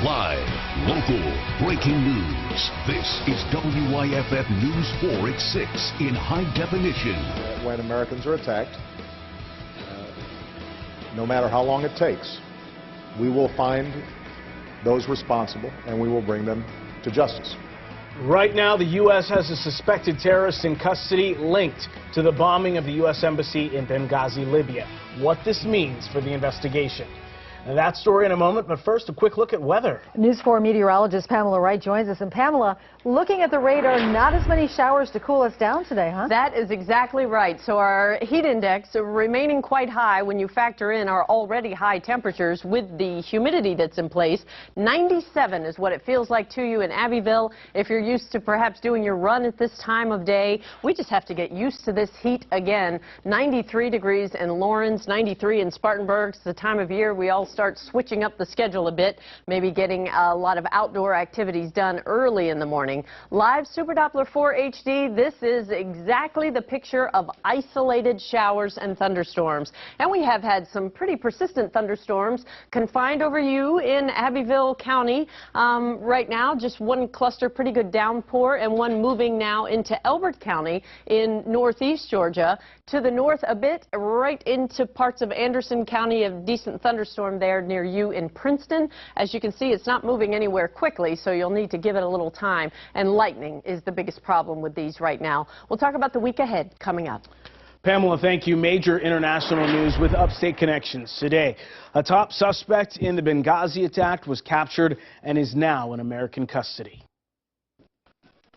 Live, local, breaking news. This is WYFF News 4 at 6 in high definition. When Americans are attacked, no matter how long it takes, we will find those responsible and we will bring them to justice. Right now, the U.S. has a suspected terrorist in custody linked to the bombing of the U.S. Embassy in Benghazi, Libya. What this means for the investigation. And that story in a moment, but first, a quick look at weather. News 4 meteorologist Pamela Wright joins us. And Pamela, looking at the radar, not as many showers to cool us down today, huh? That is exactly right. So our heat index remaining quite high when you factor in our already high temperatures with the humidity that's in place. 97 is what it feels like to you in Abbeville. If you're used to perhaps doing your run at this time of day, we just have to get used to this heat again. 93 degrees in Lawrence, 93 in Spartanburg. It's the time of year we all start switching up the schedule a bit, maybe getting a lot of outdoor activities done early in the morning. Live Super Doppler 4 HD, this is exactly the picture of isolated showers and thunderstorms. And we have had some pretty persistent thunderstorms confined over you in Abbeville County. Right now, just one cluster, pretty good downpour, and one moving now into Elbert County in northeast Georgia. To the north a bit, right into parts of Anderson County, a decent thunderstorm there near you in Princeton. As you can see, it's not moving anywhere quickly, so you'll need to give it a little time. And lightning is the biggest problem with these right now. We'll talk about the week ahead coming up. Pamela, thank you. Major international news with upstate connections today. A top suspect in the Benghazi attack was captured and is now in American custody.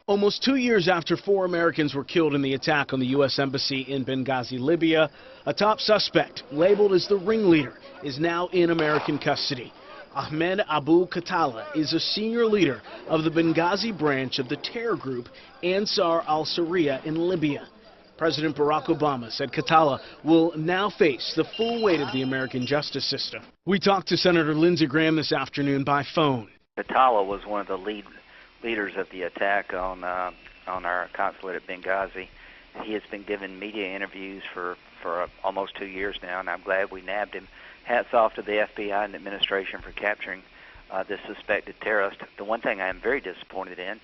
Almost 2 years after 4 Americans were killed in the attack on the U.S. Embassy in Benghazi, Libya, a top suspect, labeled as the ringleader, is now in American custody. Ahmed Abu Khattala is a senior leader of the Benghazi branch of the terror group Ansar al-Sharia in Libya. President Barack Obama said Khattala will now face the full weight of the American justice system. We talked to Senator Lindsey Graham this afternoon by phone. Khattala was one of the leaders of the attack on our consulate at Benghazi. He has been given media interviews for almost 2 years now, and I'm glad we nabbed him. Hats off to the FBI and the administration for capturing this suspected terrorist. The one thing I am very disappointed in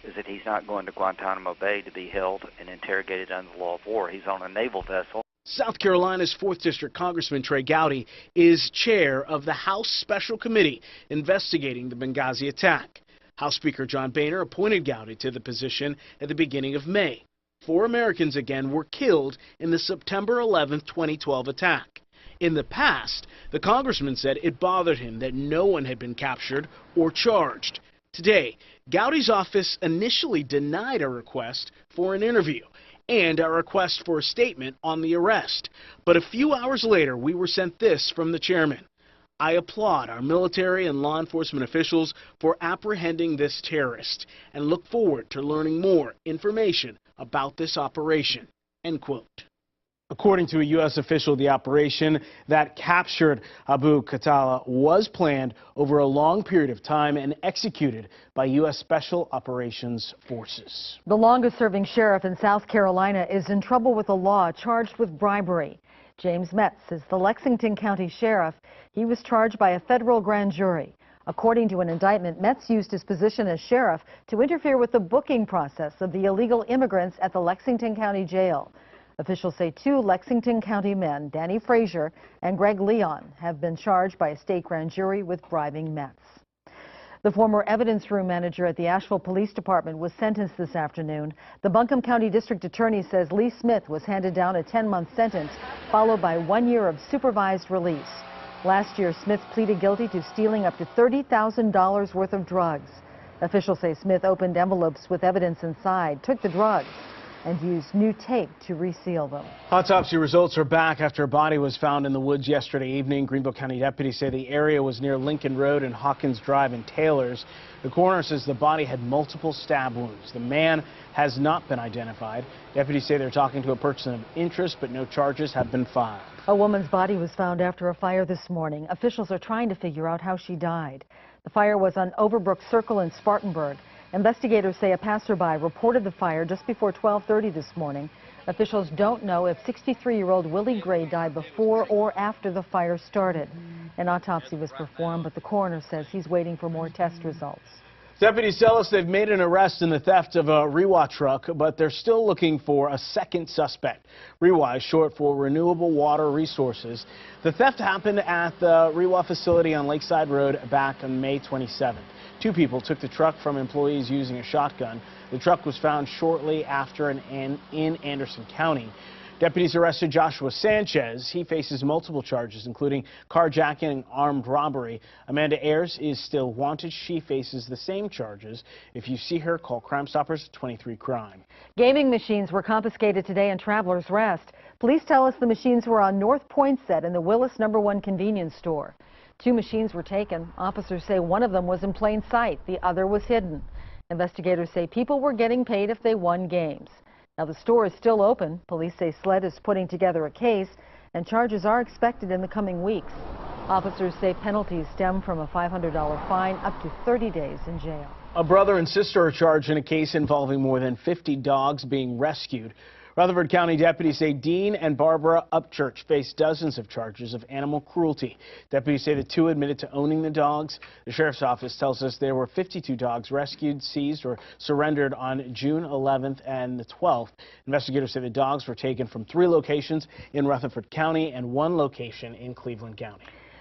is that he's not going to Guantanamo Bay to be held and interrogated under the law of war. He's on a naval vessel. South Carolina's 4th District Congressman Trey Gowdy is chair of the House Special Committee investigating the Benghazi attack. House Speaker John Boehner appointed Gowdy to the position at the beginning of May. 4 Americans again were killed in the September 11, 2012 attack. In the past, the congressman said it bothered him that no one had been captured or charged. Today, Gowdy's office initially denied a request for an interview and a request for a statement on the arrest. But a few hours later, we were sent this from the chairman. I applaud our military and law enforcement officials for apprehending this terrorist and look forward to learning more information about this operation. End quote. According to a U.S. official, the operation that captured Abu Khattala was planned over a long period of time and executed by U.S. Special Operations Forces. The longest-serving sheriff in South Carolina is in trouble with the law, charged with bribery. James Metz is the Lexington County Sheriff. He was charged by a federal grand jury. According to an indictment, Metz used his position as sheriff to interfere with the booking process of the illegal immigrants at the Lexington County Jail. Officials say 2 Lexington County men, Danny Frazier and Greg Leon, have been charged by a state grand jury with bribing Metz. The former evidence room manager at the Asheville Police Department was sentenced this afternoon. The Buncombe County District Attorney says Lee Smith was handed down a 10-month sentence, followed by 1 year of supervised release. Last year, Smith pleaded guilty to stealing up to $30,000 worth of drugs. Officials say Smith opened envelopes with evidence inside, took the drugs, and used new tape to reseal them. Autopsy results are back after a body was found in the woods yesterday evening. Greenville County deputies say the area was near Lincoln Road and Hawkins Drive in Taylors. The coroner says the body had multiple stab wounds. The man has not been identified. Deputies say they're talking to a person of interest, but no charges have been filed. A woman's body was found after a fire this morning. Officials are trying to figure out how she died. The fire was on Overbrook Circle in Spartanburg. Investigators say a passerby reported the fire just before 12:30 this morning. Officials don't know if 63-year-old Willie Gray died before or after the fire started. An autopsy was performed, but the coroner says he's waiting for more test results. Deputies tell us they've made an arrest in the theft of a REWA truck, but they're still looking for a second suspect. REWA is short for Renewable Water Resources. The theft happened at the REWA facility on Lakeside Road back on May 27th. Two people took the truck from employees using a shotgun. The truck was found shortly after in Anderson County. Deputies arrested Joshua Sanchez. He faces multiple charges, including carjacking and armed robbery. Amanda Ayers is still wanted. She faces the same charges. If you see her, call Crime Stoppers 23 Crime. Gaming machines were confiscated today in Travelers Rest. Police tell us the machines were on North Poinsett in the Willis No. 1 convenience store. 2 machines were taken. Officers say one of them was in plain sight. The other was hidden. Investigators say people were getting paid if they won games. Now, the store is still open. Police say SLED is putting together a case, and charges are expected in the coming weeks. Officers say penalties stem from a $500 fine up to 30 days in jail. A brother and sister are charged in a case involving more than 50 dogs being rescued. Rutherford County deputies say Dean and Barbara Upchurch face dozens of charges of animal cruelty. Deputies say the two admitted to owning the dogs. The sheriff's office tells us there were 52 dogs rescued, seized, or surrendered on June 11th and the 12th. Investigators say the dogs were taken from 3 locations in Rutherford County and 1 location in Cleveland County.